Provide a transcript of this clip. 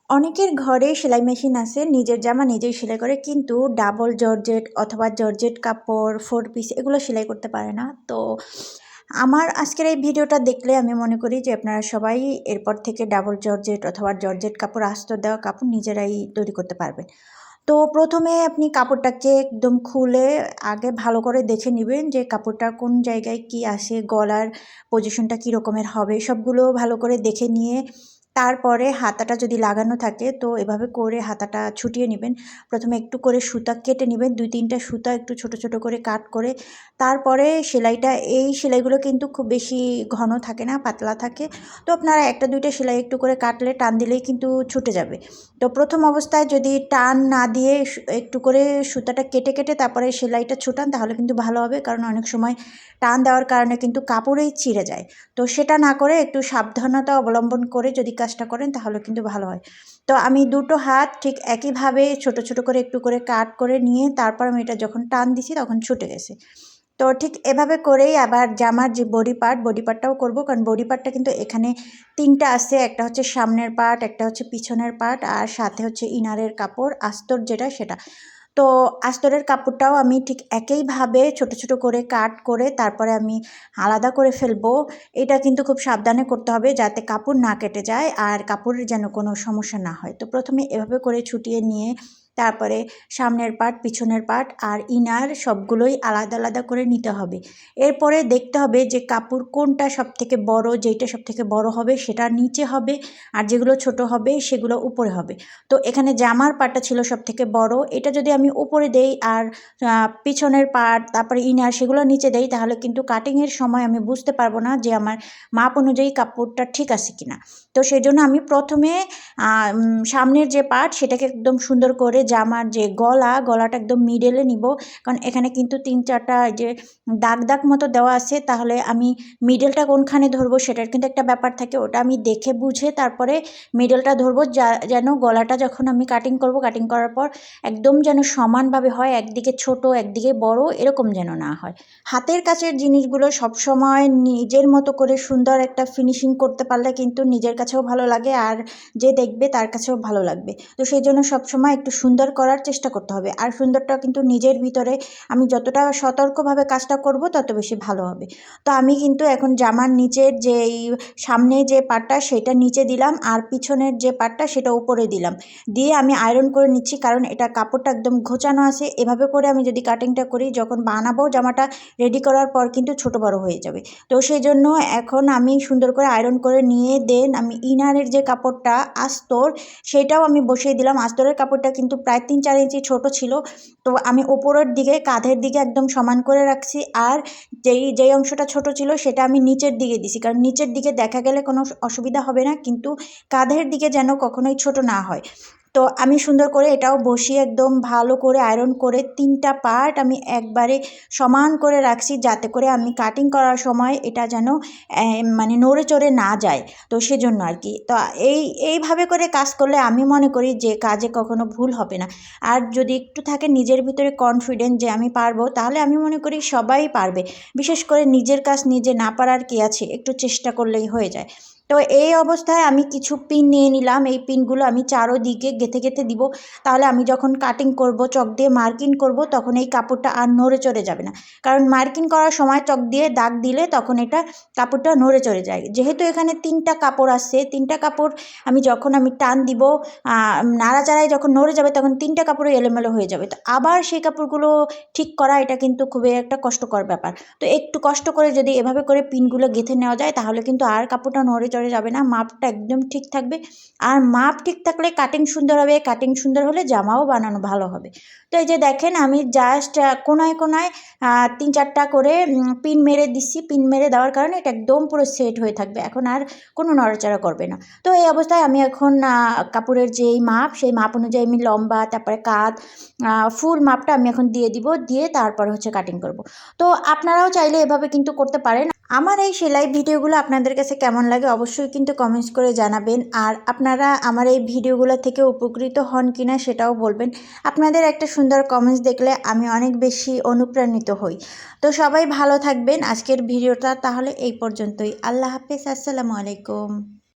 অনেকের ঘরে সেলাই মেশিন আছে, নিজের জামা নিজেই সেলাই করে, কিন্তু ডাবল জর্জেট অথবা জর্জেট কাপড়, 4 পিস এগুলো সেলাই করতে পারে না। তো আমার আজকের এই ভিডিওটা দেখলে আমি মনে করি যে আপনারা সবাই এরপর থেকে ডাবল জর্জেট অথবা জর্জেট কাপড়, আস্তর দেওয়া কাপড় নিজেরাই তৈরি করতে পারবেন। তো প্রথমে আপনি কাপড়টাকে একদম খুলে আগে ভালো করে দেখে নেবেন যে কাপড়টা কোন জায়গায় কি আসে, গলার পজিশনটা কী রকমের হবে, সবগুলো ভালো করে দেখে নিয়ে তারপরে হাতাটা যদি লাগানো থাকে তো এভাবে করে হাতাটা ছুটিয়ে নেবেন। প্রথমে একটু করে সুতা কেটে নেবেন, 2-3টা সুতা একটু ছোট ছোট করে কাট করে তারপরে সেলাইটা, এই সেলাইগুলো কিন্তু খুব বেশি ঘন থাকে না, পাতলা থাকে। তো আপনারা 1-2টা সেলাই একটু করে কাটলে টান দিলেই কিন্তু ছুটে যাবে। তো প্রথম অবস্থায় যদি টান না দিয়ে একটু করে সুতাটা কেটে কেটে তারপরে সেলাইটা ছুটান তাহলে কিন্তু ভালো হবে, কারণ অনেক সময় টান দেওয়ার কারণে কিন্তু কাপড়েই ছিঁড়ে যায়। তো সেটা না করে একটু সাবধানতা অবলম্বন করে যদি কাজটা করেন তাহলে কিন্তু ভালো হয়। তো আমি দুটো হাত ঠিক একইভাবে ছোট ছোট করে একটু করে কাট করে নিয়ে তারপর আমি এটা যখন টান দিছি তখন ছুটে গেছে। তো ঠিক এভাবে করেই আবার জামার যে বডি পার্টটাও করব, কারণ বডি পার্টটা কিন্তু এখানে 3টা আছে, একটা হচ্ছে সামনের পার্ট, একটা হচ্ছে পিছনের পার্ট, আর সাথে হচ্ছে ইনারের কাপড়, আস্তর যেটা সেটা। তো আস্তরের কাপড়টাও আমি ঠিক একইভাবে ছোট ছোট করে কাট করে তারপরে আমি আলাদা করে ফেলবো। এটা কিন্তু খুব সাবধানে করতে হবে যাতে কাপড় না কেটে যায় আর কাপড়ের যেন কোনো সমস্যা না হয়। তো প্রথমে এভাবে করে ছুটিয়ে নিয়ে তারপরে সামনের পার্ট, পিছনের পার্ট আর ইনার সবগুলোই আলাদা আলাদা করে নিতে হবে। এরপরে দেখতে হবে যে কাপড় কোনটা সবথেকে বড়, যেইটা সবথেকে বড় হবে সেটা নিচে হবে আর যেগুলো ছোট হবে সেগুলো উপরে হবে। তো এখানে জামার পার্টটা ছিল সবথেকে বড়, এটা যদি আমি উপরে দেই আর পিছনের পার্ট তারপরে ইনার সেগুলো নিচে দেই তাহলে কিন্তু কাটিংয়ের সময় আমি বুঝতে পারবো না যে আমার মাপ অনুযায়ী কাপড়টা ঠিক আছে কিনা। তো সেই জন্য আমি প্রথমে সামনের যে পার্ট সেটাকে একদম সুন্দর করে জামার যে গলাটা একদম মিডলে নিব, কারণ এখানে কিন্তু 3-4টা যে দাগ দাগ মতো দেওয়া আছে, তাহলে আমি মিডলটা কোনখানে ধরবো সেটার কিন্তু একটা ব্যাপার থাকে, ওটা আমি দেখে বুঝে তারপরে মিডলটা ধরবো, যেন গলাটা যখন আমি কাটিং করব, কাটিং করার পর একদম যেন সমানভাবে হয়, একদিকে ছোট একদিকে বড় এরকম যেন না হয়। হাতের কাছের জিনিসগুলো সবসময় নিজের মতো করে সুন্দর একটা ফিনিশিং করতে পারলে কিন্তু নিজের কাছেও ভালো লাগে আর যে দেখবে তার কাছেও ভালো লাগবে। তো সেই জন্য সবসময় একটু সুন্দর করার চেষ্টা করতে হবে, আর সুন্দরটা কিন্তু নিজের ভিতরে। আমি যতটা সতর্কভাবে কাজটা করব তত বেশি ভালো হবে। তো আমি কিন্তু এখন জামার নিচের যে সামনে যে পাটটা সেটা নিচে দিলাম আর পিছনের যে পাটটা সেটা উপরে দিলাম, দিয়ে আমি আয়রন করে নিচ্ছি, কারণ এটা কাপড়টা একদম ঘোচানো আছে। এভাবে করে আমি যদি কাটিংটা করি, যখন বানাবো জামাটা রেডি করার পর কিন্তু ছোট বড় হয়ে যাবে। তো সেই জন্য এখন আমি সুন্দর করে আয়রন করে নিয়ে দেন আমি ইনারের যে কাপড়টা আস্তর সেটাও আমি বসিয়ে দিলাম। আস্তরের কাপড়টা কিন্তু প্রায় 3-4 ইঞ্চি ছোট ছিল, তো আমি ওপরের দিকে কাঁধের দিকে একদম সমান করে রাখছি, আর যেই অংশটা ছোট ছিল সেটা আমি নিচের দিকে দিছি, কারণ নিচের দিকে দেখা গেলে কোনো অসুবিধা হবে না, কিন্তু কাঁধের দিকে যেন কখনোই ছোট না হয়। তো আমি সুন্দর করে এটাও বসিয়ে একদম ভালো করে আয়রন করে 3টা পার্ট আমি একবারে সমান করে রাখছি, যাতে করে আমি কাটিং করার সময় এটা যেন মানে নড়ে চড়ে না যায়। তো সেজন্য আর কি। তো এইভাবে করে কাজ করলে আমি মনে করি যে কাজে কখনো ভুল হবে না। আর যদি একটু থাকে নিজের ভিতরে কনফিডেন্ট যে আমি পারবো, তাহলে আমি মনে করি সবাই পারবে। বিশেষ করে নিজের কাজ নিজে না পারার কি আছে, একটু চেষ্টা করলেই হয়ে যায়। তো এই অবস্থায় আমি কিছু পিন নিয়ে নিলাম, এই পিনগুলো আমি চারোদিকে গেঁথে গেঁথে দিব, তাহলে আমি যখন কাটিং করব, চক দিয়ে মার্কিং করব, তখন এই কাপড়টা আর নড়ে চড়ে যাবে না। কারণ মার্কিং করার সময় চক দিয়ে দাগ দিলে তখন এটা কাপড়টা নড়ে চড়ে যায়। যেহেতু এখানে 3টা কাপড় আছে, 3টা কাপড় আমি যখন টান দিব, নাড়াচাড়ায় যখন নড়ে যাবে তখন 3টা কাপড়ই এলোমেলো হয়ে যাবে। তো আবার সেই কাপড়গুলো ঠিক করা এটা কিন্তু খুবই একটা কষ্টকর ব্যাপার। তো একটু কষ্ট করে যদি এভাবে করে পিনগুলো গেঁথে নেওয়া যায় তাহলে কিন্তু আর কাপড়টা নড়ে চড়ে যাবে না, মাপটা একদম ঠিক থাকবে। আর মাপ ঠিক থাকলে কাটিং সুন্দর হবে, কাটিং সুন্দর হলে জামাও বানানো ভালো হবে। তো এই যে দেখেন আমি জাস্ট কোনায় কোনায় 3-4টা করে পিন মেরে দিচ্ছি। পিন মেরে দেওয়ার কারণে এটা একদম পুরো সেট হয়ে থাকবে, এখন আর কোনো নড়াচড়া করবে না। তো এই অবস্থায় আমি এখন কাপড়ের যেই মাপ সেই মাপ অনুযায়ী আমি লম্বা তারপরে কাঁধ ফুল মাপটা আমি এখন দিয়ে দিব, দিয়ে তারপর হচ্ছে কাটিং করব। তো আপনারাও চাইলে এভাবে কিন্তু করতে পারেন। আমার এই সেলাই ভিডিওগুলো আপনাদের কাছে কেমন লাগে অবশ্যই কিন্তু কমেন্টস করে জানাবেন, আর আপনারা আমার এই ভিডিওগুলো থেকে উপকৃত হন কিনা সেটাও বলবেন। আপনাদের একটা সুন্দর কমেন্টস দেখলে আমি অনেক বেশি অনুপ্রাণিত হই। তো সবাই ভালো থাকবেন। আজকের ভিডিওটা তাহলে এই পর্যন্তই। আল্লাহ হাফেজ, আসসালামু আলাইকুম।